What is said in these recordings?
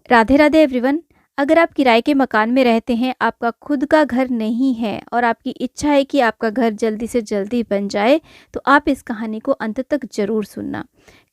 Radhe Radhe everyone. अगर आप किराए के मकान में रहते हैं, आपका खुद का घर नहीं है और आपकी इच्छा है कि आपका घर जल्दी से जल्दी बन जाए, तो आप इस कहानी को अंत तक ज़रूर सुनना।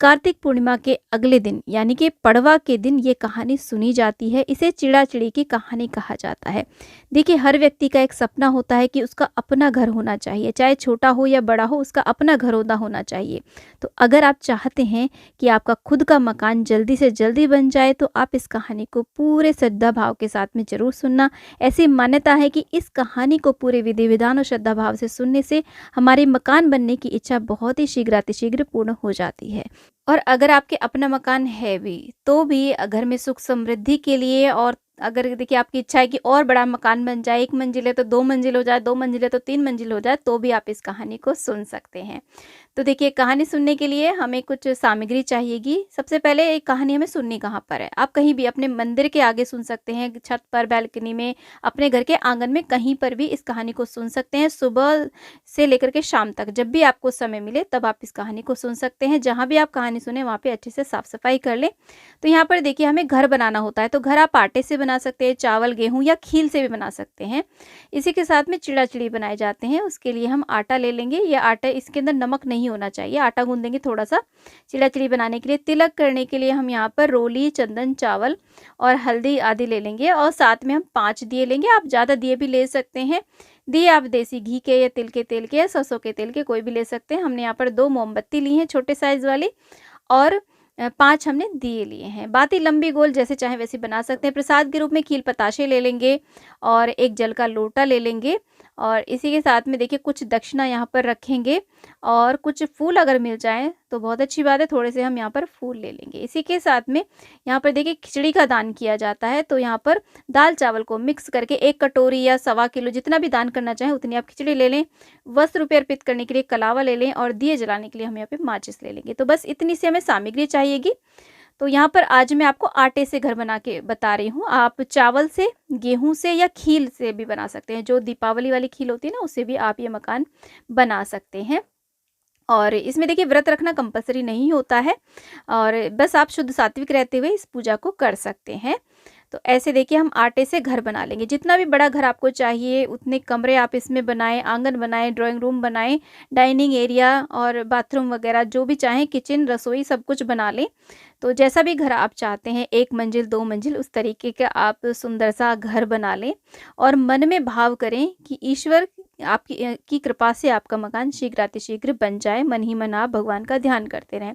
कार्तिक पूर्णिमा के अगले दिन यानी कि पड़वा के दिन ये कहानी सुनी जाती है। इसे चिड़ा चिड़ी की कहानी कहा जाता है। देखिए, हर व्यक्ति का एक सपना होता है कि उसका अपना घर होना चाहिए, चाहे छोटा हो या बड़ा हो, उसका अपना घर होना चाहिए। तो अगर आप चाहते हैं कि आपका खुद का मकान जल्दी से जल्दी बन जाए, तो आप इस कहानी को पूरे श्रद्धा भाव के साथ में ज़रूर सुनना। ऐसी मान्यता है कि इस कहानी को पूरे विधि विधान और श्रद्धा भाव से सुनने से हमारे मकान बनने की इच्छा बहुत ही शीघ्रातिशीघ्र पूर्ण हो जाती है। और अगर आपके अपना मकान है भी, तो भी घर में सुख समृद्धि के लिए, और अगर देखिए आपकी इच्छा है कि और बड़ा मकान बन जाए, 1 मंजिल है तो 2 मंजिल हो जाए, 2 मंजिल है तो 3 मंजिल हो जाए, तो भी आप इस कहानी को सुन सकते हैं। तो देखिए, कहानी सुनने के लिए हमें कुछ सामग्री चाहिएगी। सबसे पहले एक कहानी हमें सुननी कहाँ पर है? आप कहीं भी अपने मंदिर के आगे सुन सकते हैं, छत पर, बालकनी में, अपने घर के आंगन में, कहीं पर भी इस कहानी को सुन सकते हैं। सुबह से लेकर के शाम तक जब भी आपको समय मिले तब आप इस कहानी को सुन सकते हैं। जहाँ भी आप कहानी सुने वहाँ पे अच्छे से साफ सफाई कर लें। तो यहाँ पर देखिए, हमें घर बनाना होता है, तो घर आप आटे से बना सकते हैं, चावल, गेहूँ या खील से भी बना सकते हैं। इसी के साथ में चिड़ा चिड़ी बनाए जाते हैं। उसके लिए हम आटा ले लेंगे। ये आटा, इसके अंदर नमक नहीं होना चाहिए, आटा गूंद देंगे थोड़ा सा। चिड़ा चिड़ी बनाने के लिए, तिलक करने के लिए हम यहाँ पर रोली, चंदन, चावल और हल्दी आदि ले लेंगे, और साथ में हम 5 दिए लेंगे। आप ज़्यादा दिए भी ले सकते हैं। दिए आप देसी घी के या तिल के तेल के या सरसों के तेल के, कोई भी ले सकते हैं। हमने यहाँ पर 2 मोमबत्ती ली हैं छोटे साइज वाली, और 5 हमने दिए लिए हैं। बाती लंबी गोल जैसे चाहें वैसे बना सकते हैं। प्रसाद के रूप में खील पताशे ले लेंगे और एक जल का लोटा ले लेंगे, और इसी के साथ में देखिए कुछ दक्षिणा यहाँ पर रखेंगे, और कुछ फूल अगर मिल जाएँ तो बहुत अच्छी बात है, थोड़े से हम यहाँ पर फूल ले लेंगे। इसी के साथ में यहाँ पर देखिए खिचड़ी का दान किया जाता है, तो यहाँ पर दाल चावल को मिक्स करके 1 कटोरी या सवा किलो, जितना भी दान करना चाहें उतनी आप खिचड़ी ले लें। वस्त्र रूपे अर्पित करने के लिए कलावा ले लें, और दिए जलाने के लिए हम यहाँ पे माचिस ले लेंगे। तो बस इतनी सी हमें सामग्री चाहिएगी। तो यहाँ पर आज मैं आपको आटे से घर बना के बता रही हूँ। आप चावल से, गेहूँ से या खील से भी बना सकते हैं। जो दीपावली वाली खील होती है ना, उससे भी आप ये मकान बना सकते हैं। और इसमें देखिए व्रत रखना कंपल्सरी नहीं होता है, और बस आप शुद्ध सात्विक रहते हुए इस पूजा को कर सकते हैं। तो ऐसे देखिए हम आटे से घर बना लेंगे। जितना भी बड़ा घर आपको चाहिए उतने कमरे आप इसमें बनाएं, आंगन बनाएं, ड्राइंग रूम बनाएं, डाइनिंग एरिया और बाथरूम वगैरह जो भी चाहें, किचन, रसोई सब कुछ बना लें। तो जैसा भी घर आप चाहते हैं, 1 मंजिल, 2 मंजिल, उस तरीके का आप सुंदर सा घर बना लें, और मन में भाव करें कि ईश्वर आपकी की कृपा से आपका मकान शीघ्रातिशीघ्र बन जाए। मन ही मन आप भगवान का ध्यान करते रहें।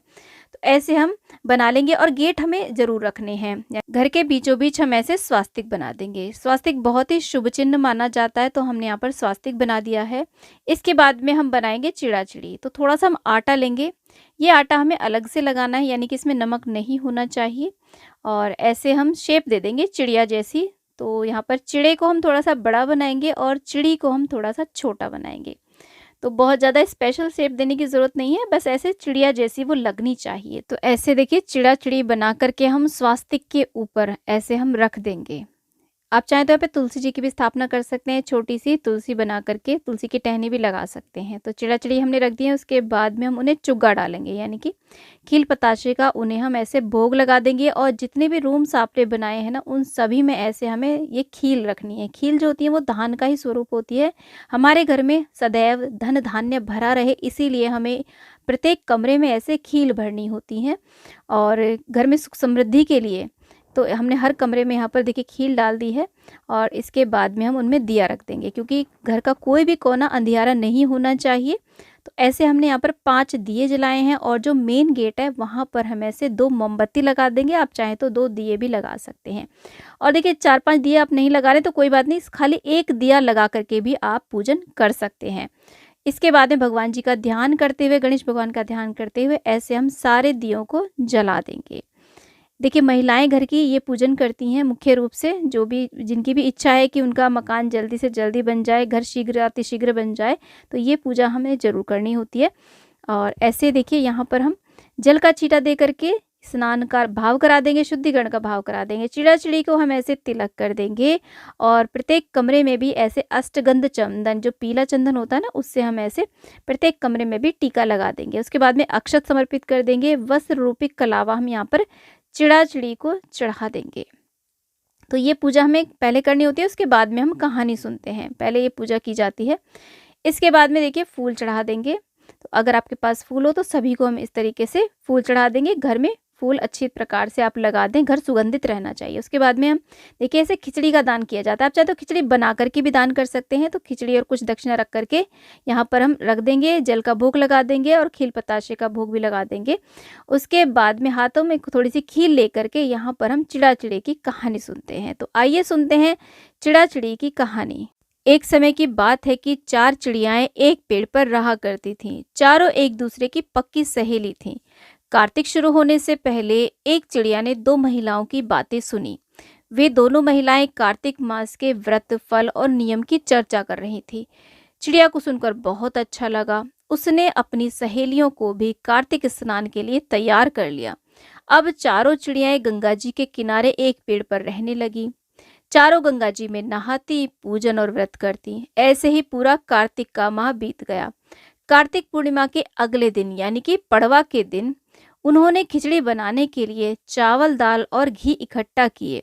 तो ऐसे हम बना लेंगे, और गेट हमें ज़रूर रखने हैं। घर के बीचों बीच हम ऐसे स्वास्तिक बना देंगे। स्वास्तिक बहुत ही शुभ चिन्ह माना जाता है, तो हमने यहाँ पर स्वास्तिक बना दिया है। इसके बाद में हम बनाएंगे चिड़ा चिड़ी। तो थोड़ा सा हम आटा लेंगे। ये आटा हमें अलग से लगाना है, यानी कि इसमें नमक नहीं होना चाहिए, और ऐसे हम शेप दे देंगे चिड़िया जैसी। तो यहाँ पर चिड़े को हम थोड़ा सा बड़ा बनाएंगे और चिड़ी को हम थोड़ा सा छोटा बनाएंगे। तो बहुत ज़्यादा स्पेशल शेप देने की ज़रूरत नहीं है, बस ऐसे चिड़िया जैसी वो लगनी चाहिए। तो ऐसे देखिए चिड़ा चिड़ी बना करके हम स्वास्तिक के ऊपर ऐसे हम रख देंगे। आप चाहें तो यहाँ पे तुलसी जी की भी स्थापना कर सकते हैं। छोटी सी तुलसी बना करके तुलसी की टहनी भी लगा सकते हैं। तो चिड़ा चिड़ी हमने रख दी है। उसके बाद में हम उन्हें चुग्गा डालेंगे, यानी कि खील पताशे का उन्हें हम ऐसे भोग लगा देंगे। और जितने भी रूम्स आपने बनाए हैं ना, उन सभी में ऐसे हमें ये खील रखनी है। खील जो होती है वो धान का ही स्वरूप होती है। हमारे घर में सदैव धन धान्य भरा रहे, इसीलिए हमें प्रत्येक कमरे में ऐसे खील भरनी होती हैं, और घर में सुख समृद्धि के लिए। तो हमने हर कमरे में यहाँ पर देखिए खील डाल दी है, और इसके बाद में हम उनमें दिया रख देंगे, क्योंकि घर का कोई भी कोना अंधियारा नहीं होना चाहिए। तो ऐसे हमने यहाँ पर 5 दिए जलाए हैं, और जो मेन गेट है वहाँ पर हम ऐसे 2 मोमबत्ती लगा देंगे। आप चाहें तो 2 दिए भी लगा सकते हैं। और देखिए 4-5 दिए आप नहीं लगा रहे तो कोई बात नहीं, खाली 1 दिया लगा करके भी आप पूजन कर सकते हैं। इसके बाद में भगवान जी का ध्यान करते हुए, गणेश भगवान का ध्यान करते हुए, ऐसे हम सारे दियों को जला देंगे। देखिए महिलाएं घर की ये पूजन करती हैं मुख्य रूप से, जो भी जिनकी भी इच्छा है कि उनका मकान जल्दी से जल्दी बन जाए, घर शीघ्र अतिशीघ्र बन जाए, तो ये पूजा हमें ज़रूर करनी होती है। और ऐसे देखिए यहाँ पर हम जल का छींटा दे करके स्नान का भाव करा देंगे, शुद्धिकरण का भाव करा देंगे। चिड़ा चिड़ी को हम ऐसे तिलक कर देंगे, और प्रत्येक कमरे में भी ऐसे अष्टगंध चंदन, जो पीला चंदन होता है ना, उससे हम ऐसे प्रत्येक कमरे में भी टीका लगा देंगे। उसके बाद में अक्षत समर्पित कर देंगे। वस्त्र रूपी कलावा हम यहाँ पर चिड़ा चिड़ी को चढ़ा देंगे। तो ये पूजा हमें पहले करनी होती है, उसके बाद में हम कहानी सुनते हैं। पहले ये पूजा की जाती है। इसके बाद में देखिए फूल चढ़ा देंगे। तो अगर आपके पास फूल हो तो सभी को हम इस तरीके से फूल चढ़ा देंगे। घर में फूल अच्छी प्रकार से आप लगा दें, घर सुगंधित रहना चाहिए। उसके बाद में हम देखिए ऐसे खिचड़ी का दान किया जाता है। आप चाहे तो खिचड़ी बना करके भी दान कर सकते हैं। तो खिचड़ी और कुछ दक्षिणा रख करके यहाँ पर हम रख देंगे, जल का भोग लगा देंगे और खील बताशे का भोग भी लगा देंगे। उसके बाद में हाथों में थोड़ी सी खील लेकर के यहाँ पर हम चिड़ा चिड़ी की कहानी सुनते हैं। तो आइए सुनते हैं चिड़ा चिड़ी की कहानी। एक समय की बात है कि 4 चिड़ियाएं एक पेड़ पर रहा करती थीं। चारों एक दूसरे की पक्की सहेली थीं। कार्तिक शुरू होने से पहले एक चिड़िया ने 2 महिलाओं की बातें सुनी। वे दोनों महिलाएं कार्तिक मास के व्रत, फल और नियम की चर्चा कर रही थी। चिड़िया को सुनकर बहुत अच्छा लगा। उसने अपनी सहेलियों को भी कार्तिक स्नान के लिए तैयार कर लिया। अब चारों चिड़ियाएं गंगा जी के किनारे एक पेड़ पर रहने लगी। चारों गंगा जी में नहाती, पूजन और व्रत करती। ऐसे ही पूरा कार्तिक का माह बीत गया। कार्तिक पूर्णिमा के अगले दिन यानी कि पड़वा के दिन उन्होंने खिचड़ी बनाने के लिए चावल, दाल और घी इकट्ठा किए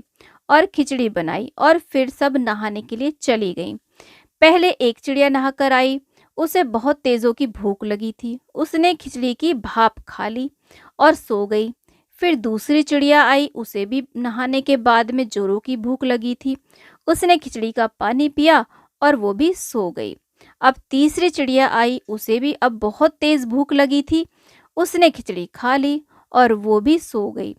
और खिचड़ी बनाई और फिर सब नहाने के लिए चली गईं। पहले एक चिड़िया नहाकर आई। उसे बहुत तेजों की भूख लगी थी। उसने खिचड़ी की भाप खा ली और सो गई। फिर दूसरी चिड़िया आई। उसे भी नहाने के बाद में जोरों की भूख लगी थी। उसने खिचड़ी का पानी पिया और वो भी सो गई। अब तीसरी चिड़िया आई। उसे भी अब बहुत तेज भूख लगी थी। उसने खिचड़ी खा ली और वो भी सो गई।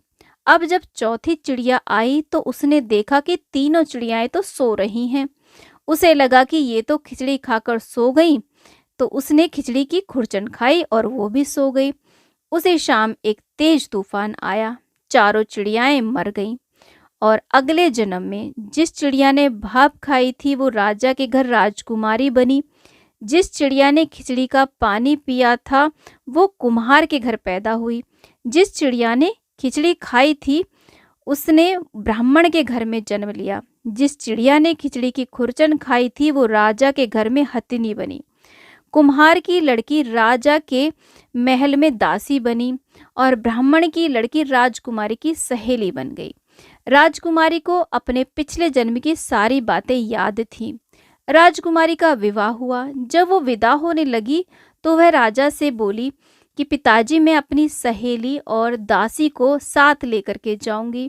अब जब चौथी चिड़िया आई तो उसने देखा कि तीनों चिड़ियाएं तो सो रही हैं। उसे लगा कि ये तो खिचड़ी खाकर सो गई, तो उसने खिचड़ी की खुरचन खाई और वो भी सो गई। उसी शाम एक तेज तूफान आया। चारों चिड़ियाएं मर गईं और अगले जन्म में जिस चिड़िया ने भाप खाई थी वो राजा के घर राजकुमारी बनी। जिस चिड़िया ने खिचड़ी का पानी पिया था वो कुम्हार के घर पैदा हुई। जिस चिड़िया ने खिचड़ी खाई थी उसने ब्राह्मण के घर में जन्म लिया। जिस चिड़िया ने खिचड़ी की खुरचन खाई थी वो राजा के घर में हथिनी बनी। कुम्हार की लड़की राजा के महल में दासी बनी और ब्राह्मण की लड़की राजकुमारी की सहेली बन गई। राजकुमारी को अपने पिछले जन्म की सारी बातें याद थीं। राजकुमारी का विवाह हुआ। जब वो विदा होने लगी तो वह राजा से बोली कि पिताजी, मैं अपनी सहेली और दासी को साथ लेकर के जाऊंगी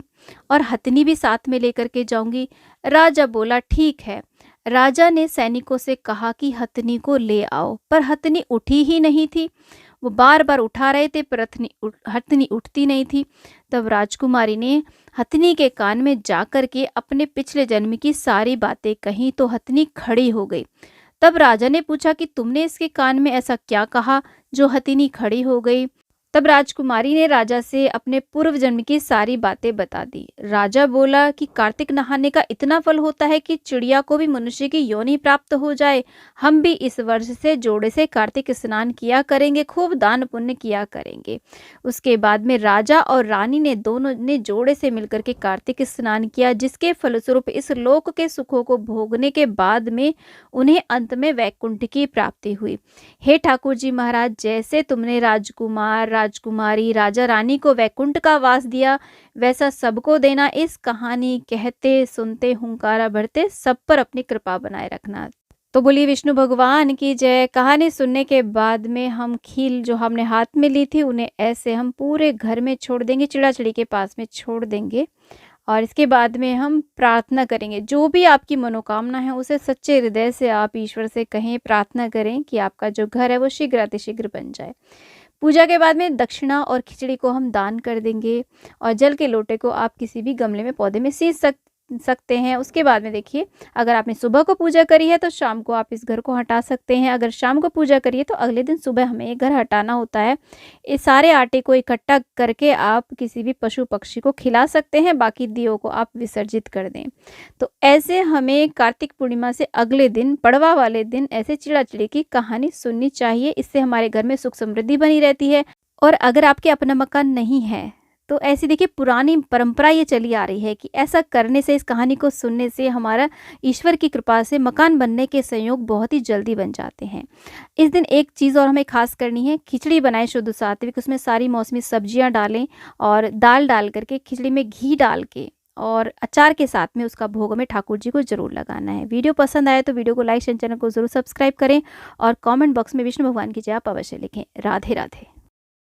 और हथनी भी साथ में लेकर के जाऊंगी। राजा बोला ठीक है। राजा ने सैनिकों से कहा कि हथनी को ले आओ, पर हथनी उठी ही नहीं थी। वो बार बार उठा रहे थे पर हथनी उठती नहीं थी। तब राजकुमारी ने हथनी के कान में जाकर के अपने पिछले जन्म की सारी बातें कही तो हथनी खड़ी हो गई। तब राजा ने पूछा कि तुमने इसके कान में ऐसा क्या कहा जो हथनी खड़ी हो गई। तब राजकुमारी ने राजा से अपने पूर्व जन्म की सारी बातें बता दी। राजा बोला कि कार्तिक नहाने का इतना फल होता है कि चिड़िया को भी मनुष्य की योनि प्राप्त हो जाए। हम भी इस वर्ष से जोड़े से कार्तिक स्नान किया करेंगे, खूब दान पुण्य किया करेंगे। उसके बाद में राजा और रानी ने दोनों ने जोड़े से मिलकर के कार्तिक स्नान किया, जिसके फलस्वरूप इस लोक के सुखों को भोगने के बाद में उन्हें अंत में वैकुंठ की प्राप्ति हुई। हे ठाकुर जी महाराज, जैसे तुमने राजकुमार, राजकुमारी, राजा रानी को वैकुंठ का वास दिया, वैसा सबको देना। इस कहानी कहते सुनते हुंकारा भरते सब पर अपनी कृपा बनाए रखना। तो बोलिए विष्णु भगवान की जय। कहानी सुनने के बाद में हम खील जो हमने हाथ में ली थी उन्हें ऐसे हम पूरे घर में छोड़ देंगे, चिड़ा चिड़ी के पास में छोड़ देंगे और इसके बाद में हम प्रार्थना करेंगे। जो भी आपकी मनोकामना है उसे सच्चे हृदय से आप ईश्वर से कहें, प्रार्थना करें कि आपका जो घर है वो शीघ्र अतिशीघ्र बन जाए। पूजा के बाद में दक्षिणा और खिचड़ी को हम दान कर देंगे और जल के लोटे को आप किसी भी गमले में पौधे में सींच सकते हैं। उसके बाद में देखिए, अगर आपने सुबह को पूजा करी है तो शाम को आप इस घर को हटा सकते हैं। अगर शाम को पूजा करिए तो अगले दिन सुबह हमें ये घर हटाना होता है। इस सारे आटे को इकट्ठा करके आप किसी भी पशु पक्षी को खिला सकते हैं, बाकी दियों को आप विसर्जित कर दें। तो ऐसे हमें कार्तिक पूर्णिमा से अगले दिन, पड़वा वाले दिन, ऐसे चिड़ा चिड़ी की कहानी सुननी चाहिए। इससे हमारे घर में सुख समृद्धि बनी रहती है। और अगर आपके अपना मकान नहीं है तो ऐसी देखिए पुरानी परंपरा ये चली आ रही है कि ऐसा करने से, इस कहानी को सुनने से हमारा ईश्वर की कृपा से मकान बनने के संयोग बहुत ही जल्दी बन जाते हैं। इस दिन एक चीज़ और हमें खास करनी है, खिचड़ी बनाएं शुद्ध सात्विक, उसमें सारी मौसमी सब्जियां डालें और दाल डाल करके खिचड़ी में घी डाल के और अचार के साथ में उसका भोग में ठाकुर जी को ज़रूर लगाना है। वीडियो पसंद आए तो वीडियो को लाइक शेयर, चैनल को ज़रूर सब्सक्राइब करें और कमेंट बॉक्स में विष्णु भगवान की जय आप अवश्य लिखें। राधे राधे।